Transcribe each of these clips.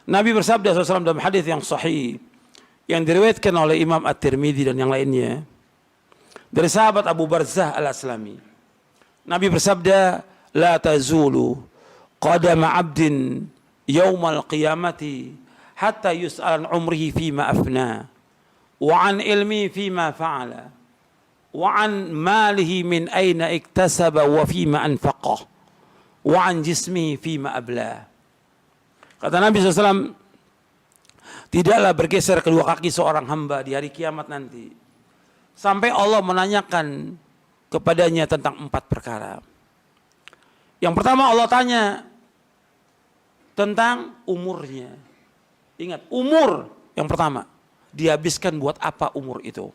Nabi bersabda SAW dalam hadis yang sahih yang diriwayatkan oleh Imam At-Tirmidzi dan yang lainnya dari sahabat Abu Barzah Al-Aslami. Nabi bersabda, "La tazulu qadama 'abdin yaumal qiyamati hatta yus'al an umrihi fima afna wa an ilmi fima fa'ala wa an malihi min aina iktasaba wa fima anfaqah wa an jismihi fima abla." Kata Nabi SAW, tidaklah bergeser kedua kaki seorang hamba di hari kiamat nanti sampai Allah menanyakan kepadanya tentang 4 perkara. Yang pertama Allah tanya tentang umurnya. Ingat, umur yang pertama. Dihabiskan buat apa umur itu?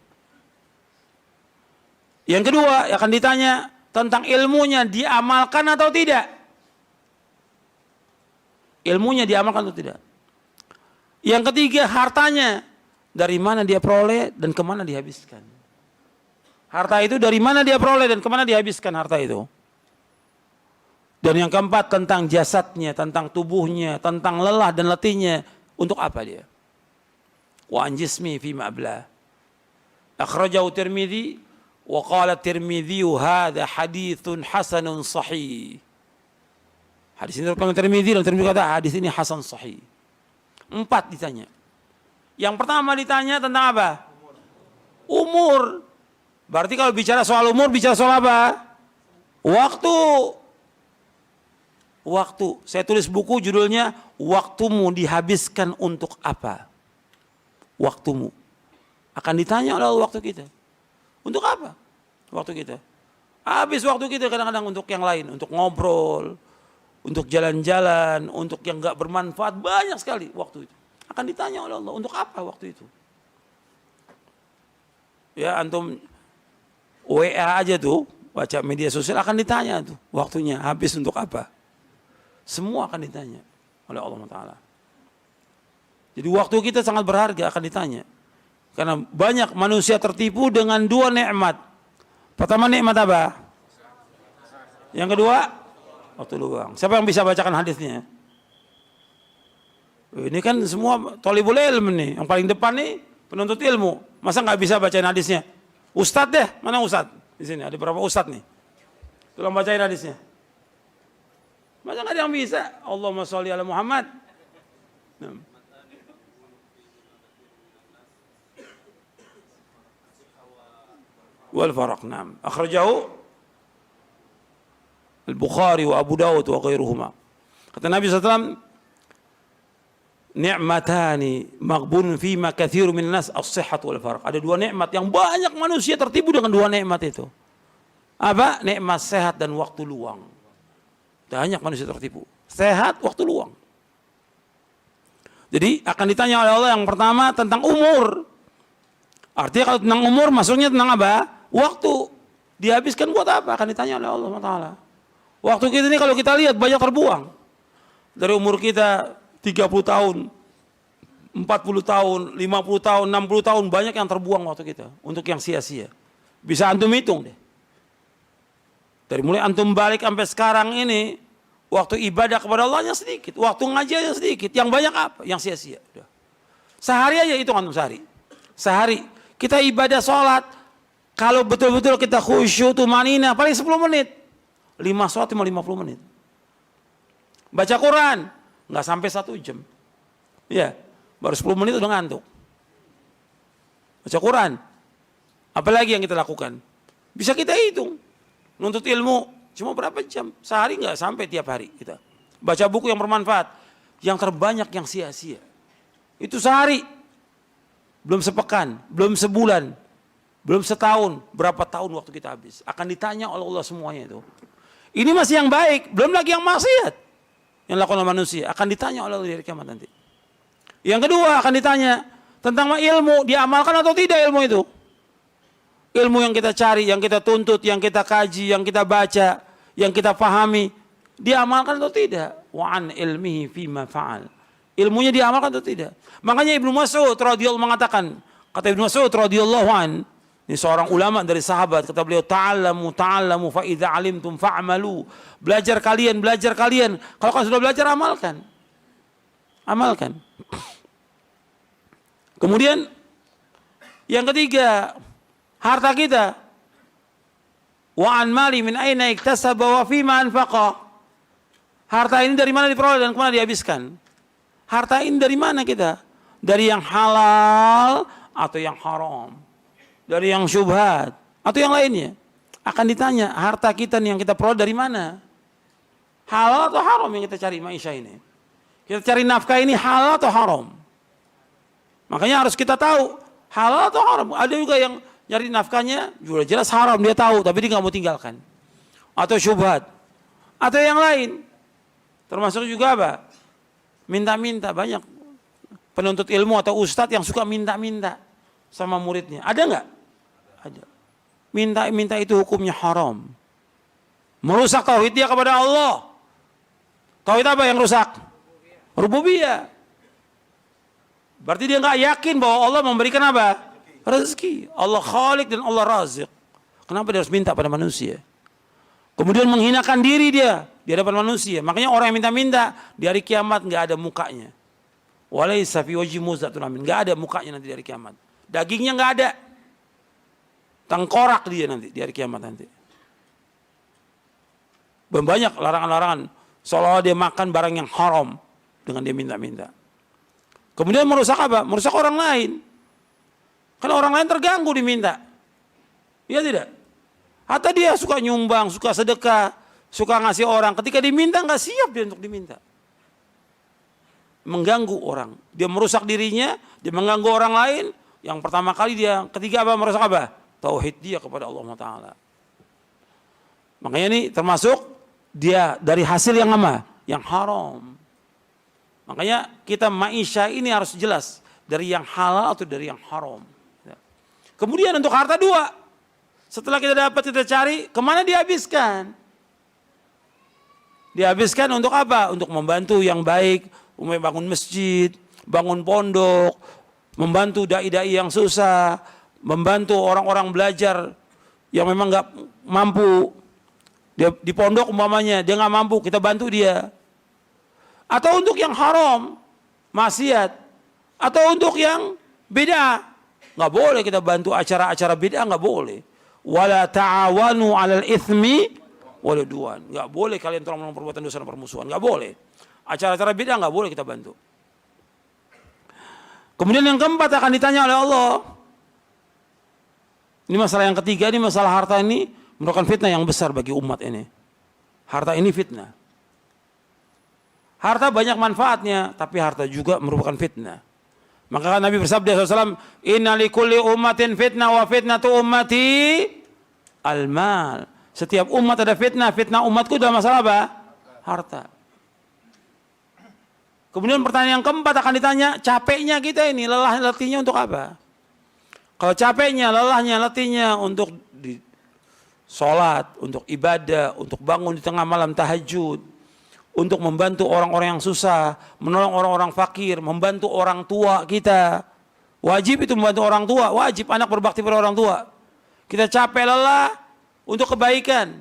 Yang kedua akan ditanya tentang ilmunya, diamalkan atau tidak? Ilmunya diamalkan atau tidak? Yang ketiga, hartanya. Dari mana dia peroleh dan kemana dihabiskan? Harta itu dari mana dia peroleh dan kemana dihabiskan harta itu? Dan yang keempat, tentang jasadnya, tentang tubuhnya, tentang lelah dan letihnya. Untuk apa dia? Wa an jismi fima abla. Akhrajahu Tirmidzi wa qala Tirmidzi hadza haditsun hasanun sahih. Hadis ini diriwayatkan Tirmidzi dan Tirmidzi kata hadis ini hasan sahih. 4 ditanya. Yang pertama ditanya tentang apa? Umur. Berarti kalau bicara soal umur, bicara soal apa? Waktu. Waktu. Saya tulis buku judulnya Waktumu dihabiskan untuk apa? Waktumu. Akan ditanya oleh Allah waktu kita. Untuk apa? Waktu kita. Habis waktu kita kadang-kadang untuk yang lain. Untuk ngobrol. Untuk jalan-jalan. Untuk yang gak bermanfaat. Banyak sekali waktu itu. Akan ditanya oleh Allah. Untuk apa waktu itu? Ya antum WA aja tuh. Baca media sosial akan ditanya tuh. Waktunya habis untuk apa? Semua akan ditanya oleh Allah Ta'ala. Jadi waktu kita sangat berharga akan ditanya. Karena banyak manusia tertipu dengan 2 nikmat. Pertama nikmat apa? Yang kedua, waktu luang. Siapa yang bisa bacakan hadisnya? Ini kan semua thalibul ilm nih. Yang paling depan nih penuntut ilmu. Masa nggak bisa bacain hadisnya? Ustadz deh, mana ustadz? Di sini ada berapa ustadz nih? Tolong bacain hadisnya. Masa nggak ada yang bisa? Allahumma sholli ala Muhammad. Wal faraq, na'am. Akhrajahu Al-Bukhari wa Abu Dawud wa ghairuhuma. Kata Nabi SAW, ni'matani maghbunun fima katsirun min nas as-sihhat wal faraq. Ada 2 nikmat yang banyak manusia tertipu dengan 2 nikmat itu. Apa? Nikmat sehat dan waktu luang. Banyak manusia tertipu. Sehat, waktu luang. Jadi akan ditanya oleh Allah yang pertama tentang umur. Artinya kalau tentang umur masuknya tentang apa? Waktu. Dihabiskan buat apa? Akan ditanya oleh Allah Ta'ala. Waktu kita ini kalau kita lihat banyak terbuang. Dari umur kita 30 tahun, 40 tahun, 50 tahun, 60 tahun. Banyak yang terbuang waktu kita. Untuk yang sia-sia. Bisa antum hitung deh. Dari mulai antum balik sampai sekarang ini, waktu ibadah kepada Allah yang sedikit, waktu ngaji yang sedikit, yang banyak apa? Yang sia-sia. Sehari aja itu antum sehari. Sehari kita ibadah sholat, kalau betul-betul kita khusyuk tumanina paling 10 menit. 5 sholat cuma 50 menit. Baca Quran nggak sampai 1 jam. Ya, baru 10 menit udah ngantuk. Baca Quran. Apalagi yang kita lakukan? Bisa kita hitung. Nuntut ilmu cuma berapa jam? Sehari nggak sampai tiap hari kita. Baca buku yang bermanfaat. Yang terbanyak yang sia-sia. Itu sehari. Belum sepekan, belum sebulan, belum setahun. Berapa tahun waktu kita habis. Akan ditanya oleh Allah semuanya itu. Ini masih yang baik, belum lagi yang maksiat. Yang lakukan oleh manusia. Akan ditanya oleh Allah di hari kiamat nanti. Yang kedua akan ditanya tentang ilmu. Diamalkan atau tidak ilmu itu? Ilmu yang kita cari, yang kita tuntut, yang kita kaji, yang kita baca, yang kita pahami, diamalkan atau tidak? Wa an ilmihi fima fa'al. Ilmunya diamalkan atau tidak? Makanya Ibnu Mas'ud radhiyallahu mengatakan, kata Ibnu Mas'ud radhiyallahu an, ini seorang ulama dari sahabat, kata beliau, ta'allamu fa idza 'alimtum fa'malu. Belajar kalian. Kalau kalian sudah belajar amalkan. Amalkan. Kemudian yang ketiga, harta kita. Wa an mali min aina iktasaba wa fima anfaqa. Harta ini dari mana diperoleh dan kemana dihabiskan? Harta ini dari mana kita? Dari yang halal atau yang haram? Dari yang syubhat atau yang lainnya? Akan ditanya, harta kita nih yang kita peroleh dari mana? Halal atau haram yang kita cari maisha ini? Kita cari nafkah ini halal atau haram? Makanya harus kita tahu halal atau haram. Ada juga yang nyari nafkahnya juga jelas haram, dia tahu tapi dia nggak mau tinggalkan. Atau syubhat. Atau yang lain. Termasuk juga apa? Minta-minta. Banyak penuntut ilmu atau ustadz yang suka minta-minta sama muridnya. Ada nggak? Ada. Minta-minta itu hukumnya haram. Merusak tauhid dia kepada Allah. Tauhid apa yang rusak? Rububiyah. Berarti dia nggak yakin bahwa Allah memberikan apa? Rezeki. Allah Khalik dan Allah Razik. Kenapa dia harus minta pada manusia? Kemudian menghinakan diri dia di hadapan manusia. Makanya orang yang minta-minta di hari kiamat nggak ada mukanya. Walaysa fi wajhi muzatun amin. Nggak ada mukanya nanti di hari kiamat. Dagingnya nggak ada. Tengkorak dia nanti di hari kiamat nanti. Banyak larangan-larangan. Seolah dia makan barang yang haram dengan dia minta-minta. Kemudian merusak apa? Merusak orang lain. Kan orang lain terganggu diminta. Iya tidak? Atau dia suka nyumbang, suka sedekah, suka ngasih orang. Ketika diminta nggak siap dia untuk diminta. Mengganggu orang. Dia merusak dirinya, dia mengganggu orang lain. Yang pertama kali dia, ketiga apa? Merusak apa? Tauhid dia kepada Allah Ta'ala. Makanya ini termasuk dia dari hasil yang apa? Yang haram. Makanya kita maisha ini harus jelas dari yang halal atau dari yang haram. Kemudian untuk harta dua, setelah kita dapat kita cari, kemana dihabiskan? Dihabiskan untuk apa? Untuk membantu yang baik, bangun masjid, bangun pondok, membantu dai-dai yang susah, membantu orang-orang belajar yang memang nggak mampu. Dia di pondok umpamanya dia nggak mampu, kita bantu dia. Atau untuk yang haram, maksiat, atau untuk yang bid'ah, nggak boleh kita bantu acara-acara bid'ah, nggak boleh. Wala ta'awanu 'alal itsmi wal 'udwan. Nggak boleh kalian tolong melakukan perbuatan dosa dan permusuhan, nggak boleh. Acara-acara bid'ah nggak boleh kita bantu. Kemudian yang keempat akan ditanya oleh Allah. Ini masalah yang ketiga, ini masalah harta ini merupakan fitnah yang besar bagi umat ini. Harta ini fitnah. Harta banyak manfaatnya, tapi harta juga merupakan fitnah. Maka Nabi bersabda SAW, Inna likulli ummatin fitnah wa fitnatu ummati al-mal. Setiap umat ada fitnah, fitnah umatku dalam masalah apa? Harta. Kemudian pertanyaan yang keempat akan ditanya, capeknya kita ini, lelah letihnya untuk apa? Kalau capeknya, lelahnya, letihnya untuk sholat, untuk ibadah, untuk bangun di tengah malam tahajud, untuk membantu orang-orang yang susah, menolong orang-orang fakir, membantu orang tua kita. Wajib itu membantu orang tua, wajib anak berbakti pada orang tua. Kita capek lelah untuk kebaikan,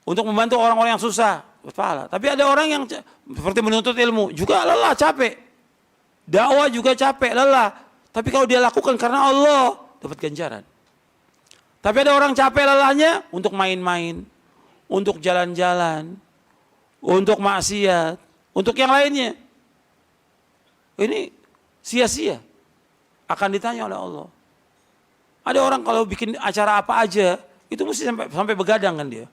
untuk membantu orang-orang yang susah, berpahala. Tapi ada orang yang seperti menuntut ilmu, juga lelah, capek. Dakwah juga capek, lelah. Tapi kalau dia lakukan karena Allah, dapat ganjaran. Tapi ada orang capek lelahnya untuk main-main, untuk jalan-jalan, untuk maksiat, untuk yang lainnya. Ini sia-sia. Akan ditanya oleh Allah. Ada orang kalau bikin acara apa aja, itu mesti sampai begadang kan dia.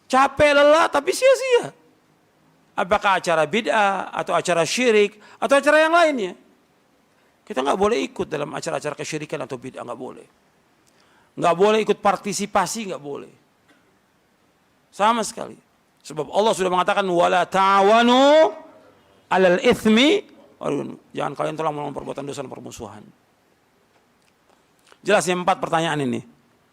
Capek, lelah, tapi sia-sia. Apakah acara bid'ah, atau acara syirik, atau acara yang lainnya. Kita nggak boleh ikut dalam acara-acara kesyirikan atau bid'ah, nggak boleh. Nggak boleh ikut partisipasi, nggak boleh. Sama sekali. Sebab Allah sudah mengatakan wala ta'awanu 'alal itsmi, jangan kalian tolong melakukan perbuatan dosa dan permusuhan. Jelas yang 4 pertanyaan ini.